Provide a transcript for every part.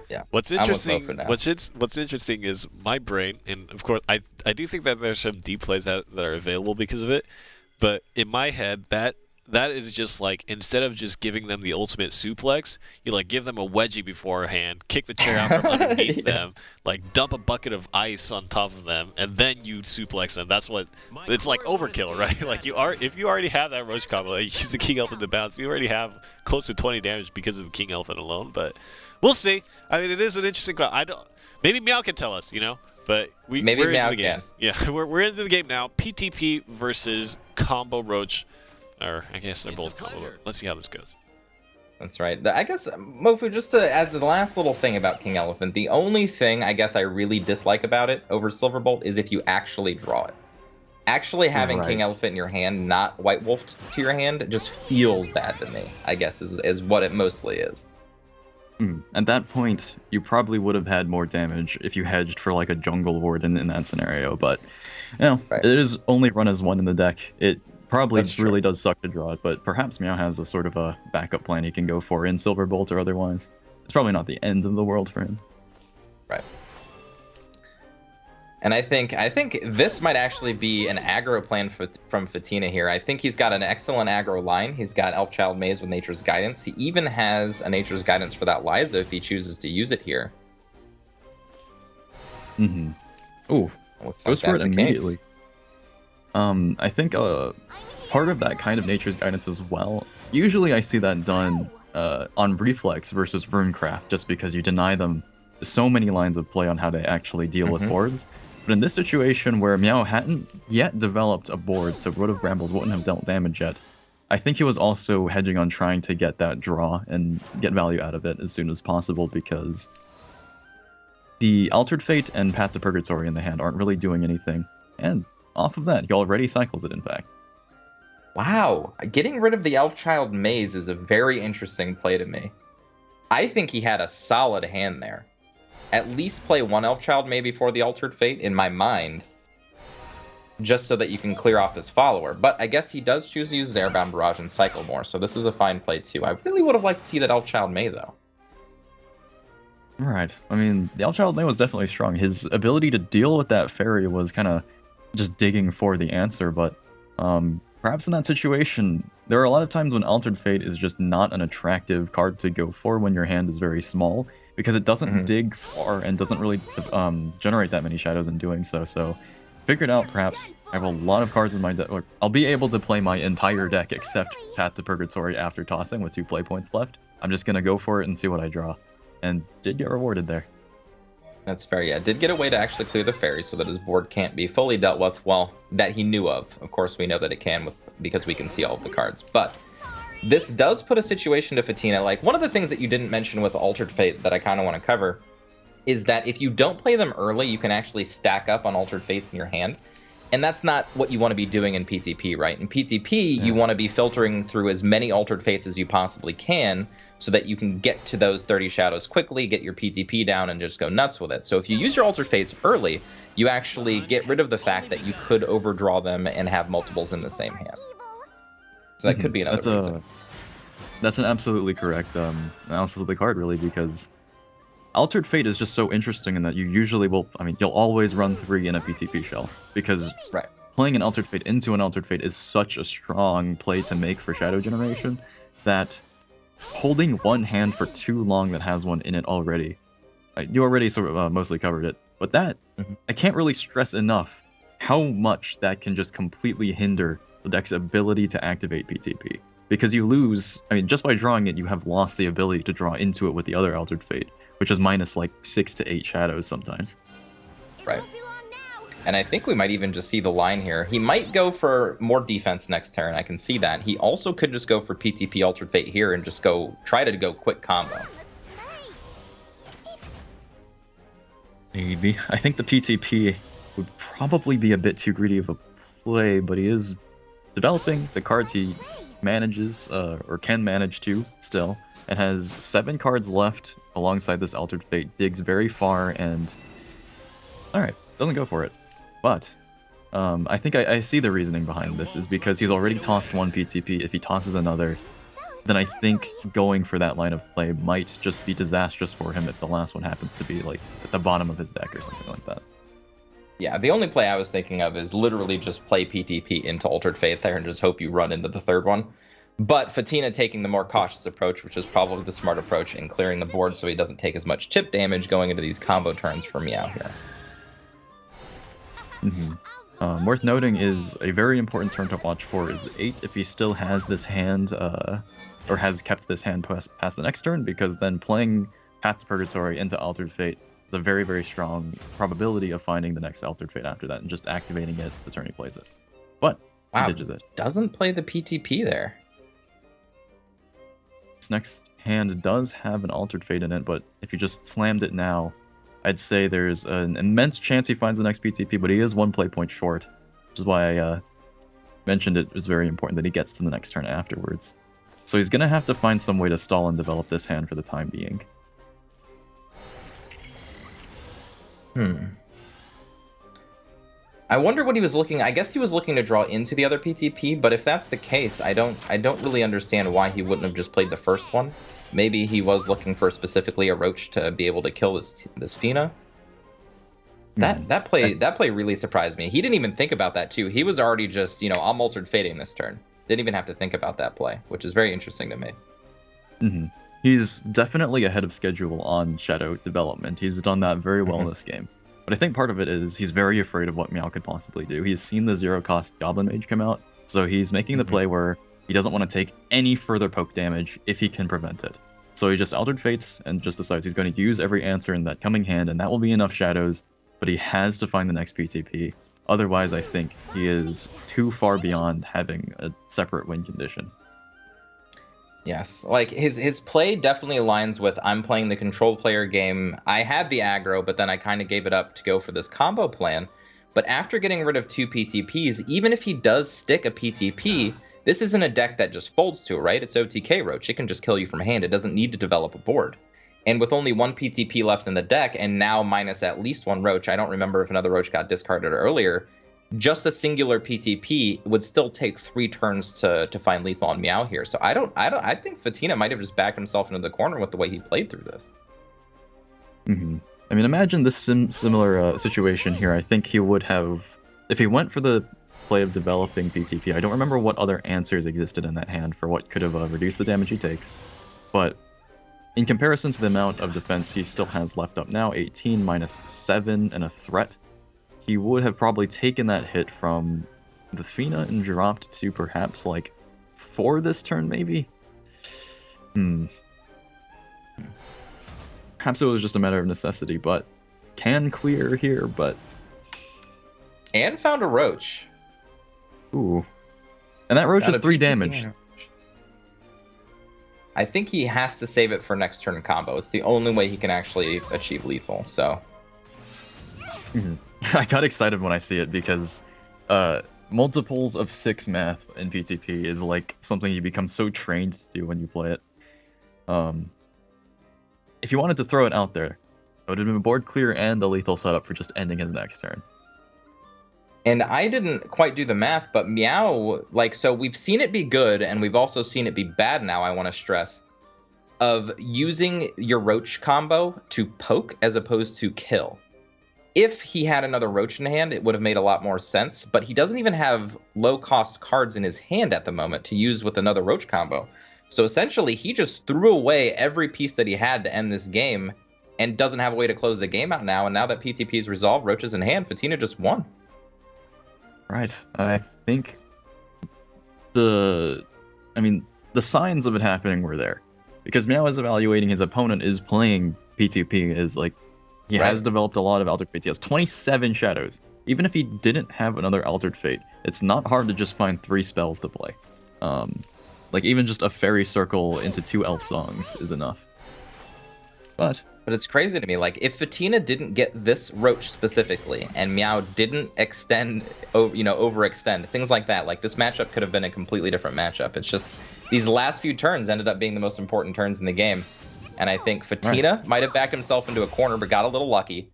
Yeah. What's interesting? What's interesting is my brain, and of course, I do think that there's some deep plays that are available because of it. But in my head, that is just like, instead of just giving them the ultimate suplex, you like give them a wedgie beforehand, kick the chair out from underneath them, like dump a bucket of ice on top of them, and then you suplex them. That's what it's like, overkill, right? Like if you already have that Roach combo, like use the King Elephant to bounce, you already have close to 20 damage because of the King Elephant alone. But we'll see. I mean, it is an interesting. Maybe Meow can tell us, But we're into the game. Yeah, we're into the game now. PTP versus Combo Roach. Or I guess they're both combo. Let's see how this goes. That's right. I guess, Mofu, just as the last little thing about King Elephant, the only thing I guess I really dislike about it over Silverbolt is if you actually draw it. Actually having King Elephant in your hand, not White Wolfed to your hand, just feels bad to me, I guess, is what it mostly is. At that point, you probably would have had more damage if you hedged for like a Jungle Warden in that scenario, but it is only run as one in the deck. It probably really does suck to draw it, but perhaps Meow has a sort of a backup plan he can go for in Silverbolt or otherwise. It's probably not the end of the world for him. Right. And I think this might actually be an aggro plan from Fatina here. I think he's got an excellent aggro line. He's got Elfchild Maze with Nature's Guidance. He even has a Nature's Guidance for that Liza if he chooses to use it here. Ooh, goes for it immediately. I think part of that kind of Nature's Guidance as well. Usually I see that done on Reflex versus Runecraft, just because you deny them so many lines of play on how to actually deal with boards. But in this situation where Meow hadn't yet developed a board, so Road of Brambles wouldn't have dealt damage yet, I think he was also hedging on trying to get that draw and get value out of it as soon as possible, because the Altered Fate and Path to Purgatory in the hand aren't really doing anything. And off of that, he already cycles it, in fact. Wow, getting rid of the Elfchild Maze is a very interesting play to me. I think he had a solid hand there. At least play one Elfchild maybe for the Altered Fate, in my mind, just so that you can clear off this follower. But I guess he does choose to use Airbound Barrage and cycle more, so this is a fine play too. I really would have liked to see that Elfchild May, though. Right. I mean, the Elfchild May was definitely strong. His ability to deal with that fairy was kind of just digging for the answer, but perhaps in that situation, there are a lot of times when Altered Fate is just not an attractive card to go for when your hand is very small, because it doesn't dig far and doesn't really generate that many shadows in doing so. So figured out, perhaps I have a lot of cards in my deck. I'll be able to play my entire deck except Path to Purgatory after tossing with 2 play points left. I'm just going to go for it and see what I draw. And did get rewarded there. That's fair, yeah. Did get a way to actually clear the fairy so that his board can't be fully dealt with, well, that he knew of. Of course, we know that it can because we can see all of the cards. But this does put a situation to Fatina. Like, one of the things that you didn't mention with Altered Fate that I kind of want to cover is that if you don't play them early, you can actually stack up on Altered Fates in your hand. And that's not what you want to be doing in PTP, right? In PTP, you want to be filtering through as many Altered Fates as you possibly can so that you can get to those 30 shadows quickly, get your PTP down, and just go nuts with it. So if you use your Altered Fates early, you actually get rid of the fact that you could overdraw them and have multiples in the same hand. So that could be another reason. That's an absolutely correct analysis of the card, really, because Altered Fate is just so interesting in that you usually will, you'll always run 3 in a PTP shell, because playing an Altered Fate into an Altered Fate is such a strong play to make for shadow generation that holding one hand for too long that has one in it already, you already sort of mostly covered it, but that, I can't really stress enough how much that can just completely hinder the deck's ability to activate PTP. Because you lose, just by drawing it, you have lost the ability to draw into it with the other Altered Fate, which is minus like 6 to 8 shadows sometimes. Right. And I think we might even just see the line here. He might go for more defense next turn, I can see that. He also could just go for PTP Altered Fate here and just try to go quick combo. Maybe. I think the PTP would probably be a bit too greedy of a play, but he is developing the cards he manages, or can manage to, still, and has 7 cards left alongside this Altered Fate. Digs very far and... Alright, doesn't go for it. But I think I see the reasoning behind this is because he's already tossed one PTP. If he tosses another, then I think going for that line of play might just be disastrous for him if the last one happens to be like at the bottom of his deck or something like that. Yeah, the only play I was thinking of is literally just play PTP into Altered Fate there and just hope you run into the third one. But Fatina taking the more cautious approach, which is probably the smart approach, and clearing the board so he doesn't take as much chip damage going into these combo turns for Meow here. Worth noting is a very important turn to watch for is 8 if he still has this hand, or has kept this hand past the next turn, because then playing Path to Purgatory into Altered Fate is a very, very strong probability of finding the next Altered Fate after that and just activating it the turn he plays it. But wow, he ditches it. Doesn't play the PTP there. This next hand does have an Altered Fate in it, but if you just slammed it now, I'd say there's an immense chance he finds the next PTP, but he is one play point short, which is why I mentioned it was very important that he gets to the next turn afterwards. So he's going to have to find some way to stall and develop this hand for the time being. I wonder what he was looking. I guess he was looking to draw into the other PTP, but if that's the case, I don't really understand why he wouldn't have just played the first one. Maybe he was looking for specifically a Roach to be able to kill this Fatina. That play really surprised me. He didn't even think about that too. He was already just, I'm Altered Fating this turn. Didn't even have to think about that play, which is very interesting to me. He's definitely ahead of schedule on Shadow development. He's done that very well in this game. But I think part of it is he's very afraid of what Meow could possibly do. He's seen the zero-cost Goblin Mage come out, so he's making the play where he doesn't want to take any further poke damage if he can prevent it. So he just Altered Fates and just decides he's going to use every answer in that coming hand, and that will be enough shadows, but he has to find the next PTP. Otherwise, I think he is too far beyond having a separate win condition. Yes, like his play definitely aligns with I'm playing the control player game. I had the aggro, but then I kind of gave it up to go for this combo plan. But after getting rid of 2 PTPs, even if he does stick a PTP, this isn't a deck that just folds to it, right? It's OTK Roach. It can just kill you from hand. It doesn't need to develop a board. And with only 1 PTP left in the deck, and now minus at least 1 Roach, I don't remember if another Roach got discarded earlier, just a singular PTP would still take 3 turns to find lethal on Meow here. So I think Fatina might have just backed himself into the corner with the way he played through this. I mean, imagine this similar situation here. I think he would have, if he went for the play of developing PTP, I don't remember what other answers existed in that hand for what could have reduced the damage he takes. But in comparison to the amount of defense he still has left up now, 18 minus 7 and a threat, he would have probably taken that hit from the Fina and dropped to perhaps like 4 this turn, maybe? Perhaps it was just a matter of necessity, but can clear here, but... And found a Roach. Ooh. And that Roach is 3 damage. I think he has to save it for next turn combo. It's the only way he can actually achieve lethal, so... I got excited when I see it because multiples of 6 math in PTP is like something you become so trained to do when you play it. If you wanted to throw it out there, it would have been a board clear and a lethal setup for just ending his next turn. And I didn't quite do the math, but Meow, so we've seen it be good, and we've also seen it be bad now, I want to stress, of using your Roach combo to poke as opposed to kill. If he had another Roach in hand, it would have made a lot more sense, but he doesn't even have low-cost cards in his hand at the moment to use with another Roach combo. So essentially, he just threw away every piece that he had to end this game and doesn't have a way to close the game out now, and now that PTP is resolved, Roach is in hand, Fatina just won. Right. I think the signs of it happening were there. Because Meow is evaluating his opponent is playing PTP, is like, he has developed a lot of Altered Fates. He has 27 shadows. Even if he didn't have another Altered Fate, it's not hard to just find 3 spells to play. Even just a Fairy Circle into 2 Elf Songs is enough. But it's crazy to me, if Fatina didn't get this Roach specifically, and Meow didn't overextend, things like that, this matchup could have been a completely different matchup. It's just, these last few turns ended up being the most important turns in the game. And I think Fatina might have backed himself into a corner, but got a little lucky.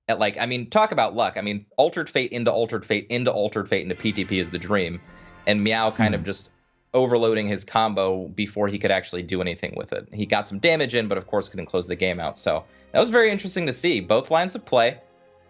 I mean, talk about luck. I mean, Altered Fate into Altered Fate into Altered Fate into PTP is the dream, and Meow kind of just overloading his combo before he could actually do anything with it. He got some damage in, but of course couldn't close the game out. So that was very interesting to see. Both lines of play.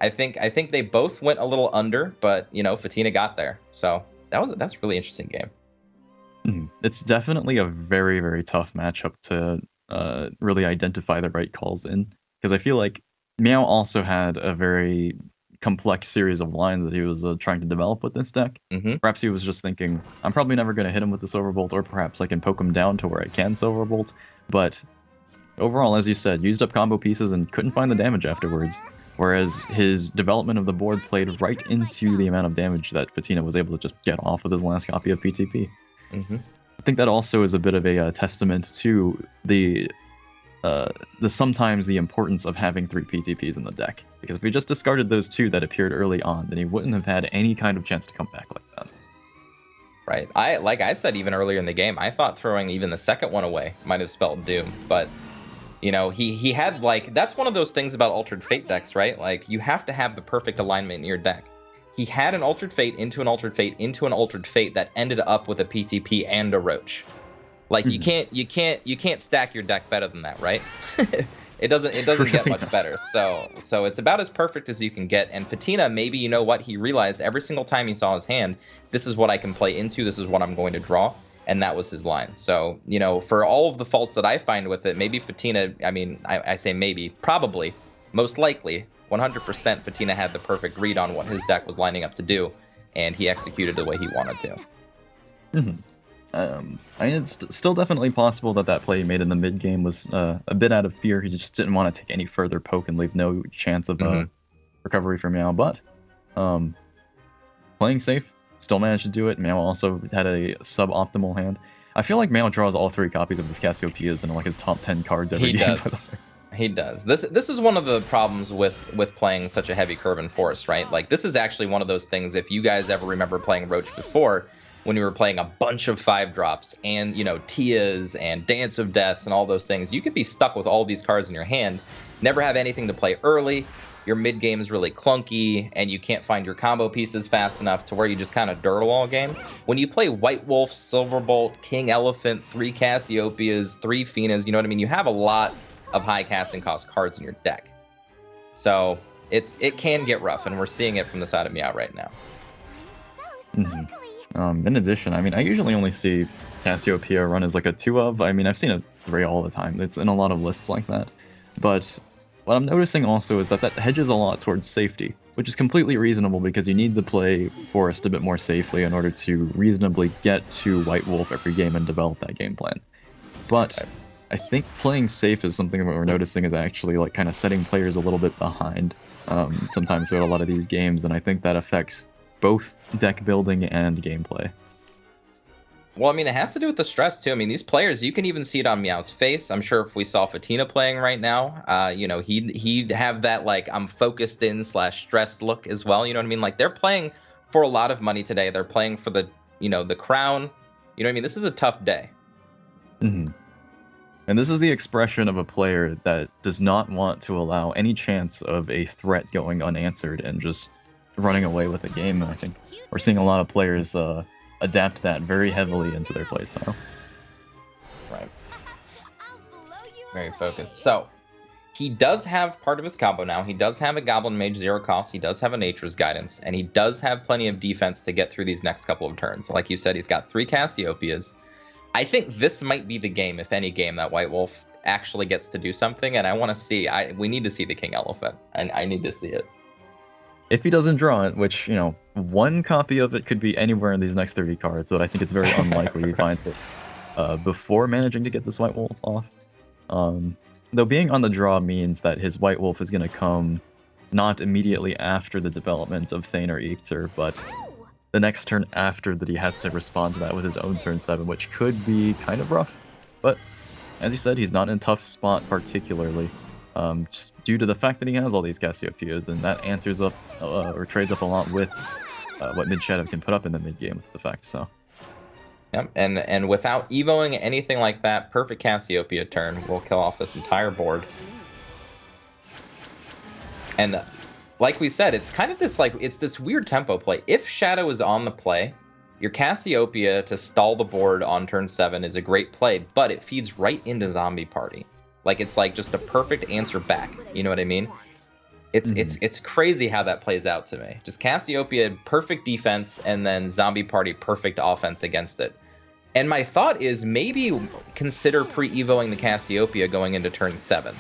I think they both went a little under, but you know, Fatina got there. So that's a really interesting game. It's definitely a very, very tough matchup to really identify the right calls in, because I feel like Meow also had a very complex series of lines that he was trying to develop with this deck. Perhaps he was just thinking, I'm probably never going to hit him with the Silverbolt, or perhaps I can poke him down to where I can Silverbolt. But overall, as you said, used up combo pieces and couldn't find the damage afterwards. Whereas his development of the board played right into the amount of damage that Fatina was able to just get off with his last copy of PTP. I think that also is a bit of a testament to the sometimes the importance of having 3 PTPs in the deck. Because if we just discarded those 2 that appeared early on, then he wouldn't have had any kind of chance to come back like that. Right. Like I said even earlier in the game, I thought throwing even the second one away might have spelled doom, but you know, he had, like, that's one of those things about Altered Fate decks, right? Like, you have to have the perfect alignment in your deck. He had an Altered Fate into an Altered Fate into an Altered Fate that ended up with a PTP and a Roach. Like, you can't stack your deck better than that, right? It doesn't get much better. So it's about as perfect as you can get. And Fatina, maybe, you know what, he realized every single time he saw his hand, this is what I can play into, this is what I'm going to draw. And that was his line. So, you know, for all of the faults that I find with it, maybe Fatina, I mean, I say maybe, probably, most likely, 100% Fatina had the perfect read on what his deck was lining up to do, and he executed the way he wanted to. I mean, it's still definitely possible that play he made in the mid game was a bit out of fear. He just didn't want to take any further poke and leave no chance of recovery for Meow. But playing safe, still managed to do it. Meow also had a suboptimal hand. I feel like Meow draws all 3 copies of his Cassiopeias in like his top 10 cards every game. He does. This is one of the problems with playing such a heavy curve in Forest, right? Like, this is actually one of those things, if you guys ever remember playing Roach before, when you were playing a bunch of 5-drops and, you know, Tias and Dance of Deaths and all those things, you could be stuck with all these cards in your hand, never have anything to play early, your mid game is really clunky, and you can't find your combo pieces fast enough to where you just kind of dirtle all game. When you play White Wolf, Silverbolt, King Elephant, 3 Cassiopeias, 3 Finas, you know what I mean? You have a lot of high casting cost cards in your deck. So it can get rough, and we're seeing it from the side of Meow right now. In addition, I mean, I usually only see Cassiopeia run as like a 2 of. I mean, I've seen a 3 all the time. It's in a lot of lists like that. But what I'm noticing also is that hedges a lot towards safety, which is completely reasonable because you need to play Forest a bit more safely in order to reasonably get to White Wolf every game and develop that game plan. But I think playing safe is something that we're noticing is actually like kind of setting players a little bit behind sometimes throughout a lot of these games, and I think that affects both deck building and gameplay. Well, I mean, it has to do with the stress, too. I mean, these players, you can even see it on Meow's face. I'm sure if we saw Fatina playing right now, you know, he'd have that, like, I'm focused in / stressed look as well. You know what I mean? Like, they're playing for a lot of money today. They're playing for the, you know, the crown. You know what I mean? This is a tough day. And this is the expression of a player that does not want to allow any chance of a threat going unanswered and just running away with the game. And I think we're seeing a lot of players adapt that very heavily into their playstyle. Right. Very focused. So, he does have part of his combo now. He does have a Goblin Mage 0 cost. He does have a Nature's Guidance. And he does have plenty of defense to get through these next couple of turns. Like you said, he's got 3 Cassiopeias. I think this might be the game, if any game, that White Wolf actually gets to do something. And I want to see... we need to see the King Elephant. And I need to see it. If he doesn't draw it, which, you know, 1 copy of it could be anywhere in these next 30 cards, but I think it's very unlikely you find it before managing to get this White Wolf off. Though being on the draw means that his White Wolf is going to come not immediately after the development of Thane or Eekter, but the next turn after that he has to respond to that with his own turn 7, which could be kind of rough. But, as you said, he's not in a tough spot particularly. Just due to the fact that he has all these Cassiopeias, and that answers up or trades up a lot with what Mid Shadow can put up in the mid game with the fact. So, yep, and without evoing anything like that, perfect Cassiopeia turn will kill off this entire board. And like we said, it's kind of this it's this weird tempo play. If Shadow is on the play, your Cassiopeia to stall the board on turn 7 is a great play, but it feeds right into Zombie Party. Like it's like just a perfect answer back. You know what I mean? It's crazy how that plays out to me. Just Cassiopeia, perfect defense, and then Zombie Party, perfect offense against it. And my thought is maybe consider pre-evoing the Cassiopeia going into turn 7.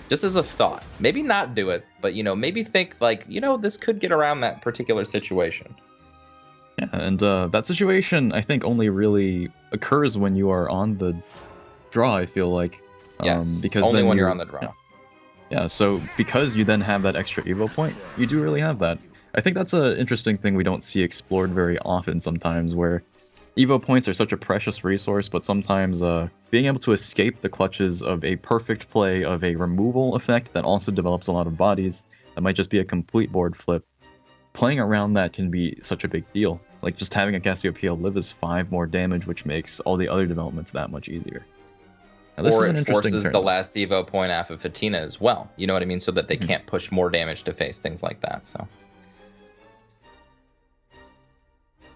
Just as a thought. Maybe not do it, but, maybe think, this could get around that particular situation. Yeah, and that situation, I think, only really occurs when you are on the draw, I feel like. Yes, because only then when you're on the draw. Yeah, so because you then have that extra Evo point, you do really have that. I think that's an interesting thing we don't see explored very often sometimes, where Evo points are such a precious resource, but sometimes being able to escape the clutches of a perfect play of a removal effect that also develops a lot of bodies, that might just be a complete board flip, playing around that can be such a big deal. Like just having a Cassiopeia live is 5 more damage, which makes all the other developments that much easier. Now, this or is an it interesting forces turn, the though. last Evo point off of Fatina as well. You know what I mean? So that they can't push more damage to face things like that. So.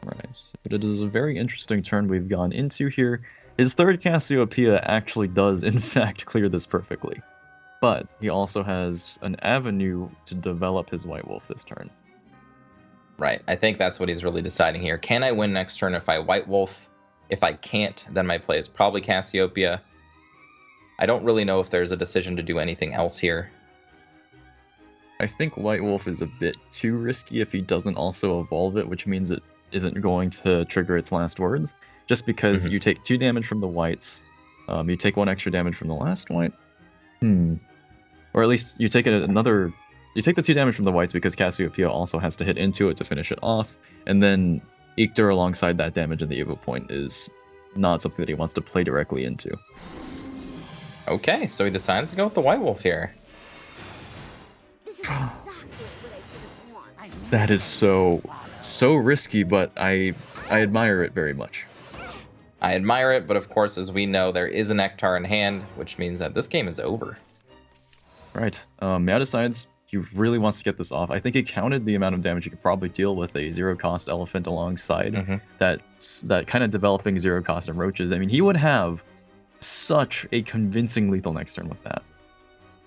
Right, but it is a very interesting turn we've gone into here. His third Cassiopeia actually does, in fact, clear this perfectly. But he also has an avenue to develop his White Wolf this turn. Right, I think that's what he's really deciding here. Can I win next turn if I White Wolf? If I can't, then my play is probably Cassiopeia. I don't really know if there's a decision to do anything else here. I think White Wolf is a bit too risky if he doesn't also evolve it, which means it isn't going to trigger its last words, just because you take 2 damage from the whites, you take 1 extra damage from the last white, or at least you take you take the 2 damage from the whites because Cassiopeia also has to hit into it to finish it off, and then Ikter alongside that damage in the Evo point is not something that he wants to play directly into. Okay, so he decides to go with the White Wolf here. That is so risky, but I admire it very much. I admire it, but of course, as we know, there is an Ektar in hand, which means that this game is over. Right. Meow decides he really wants to get this off. I think he counted the amount of damage he could probably deal with a 0-cost elephant alongside that kind of developing 0-cost and roaches. I mean, he would have such a convincing lethal next turn with that.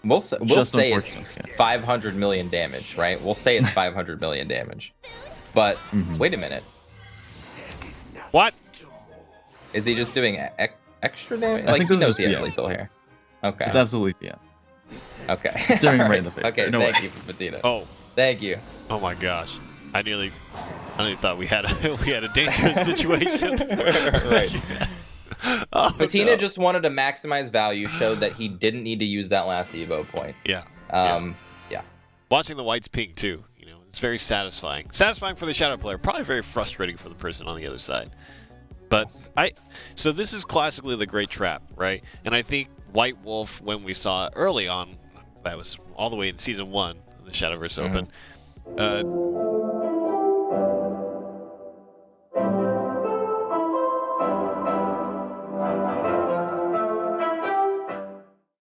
We'll say it's 500 million damage, right? We'll say it's 500 million damage. But wait a minute. What? Is he just doing extra damage? Like, he knows he has lethal here. Okay. It's absolutely, Okay. Staring him right in the face. Okay, no thank way. you, Fatina. Oh. Thank you. Oh my gosh. I nearly thought we had a dangerous situation. Right. Oh, Fatina no. just wanted to maximize value, showed that he didn't need to use that last Evo point. Yeah. Yeah. Watching the whites pink too, it's very satisfying. Satisfying for the shadow player, probably very frustrating for the person on the other side. But so this is classically the great trap, right? And I think White Wolf, when we saw it early on, that was all the way in season 1 of the Shadowverse Open,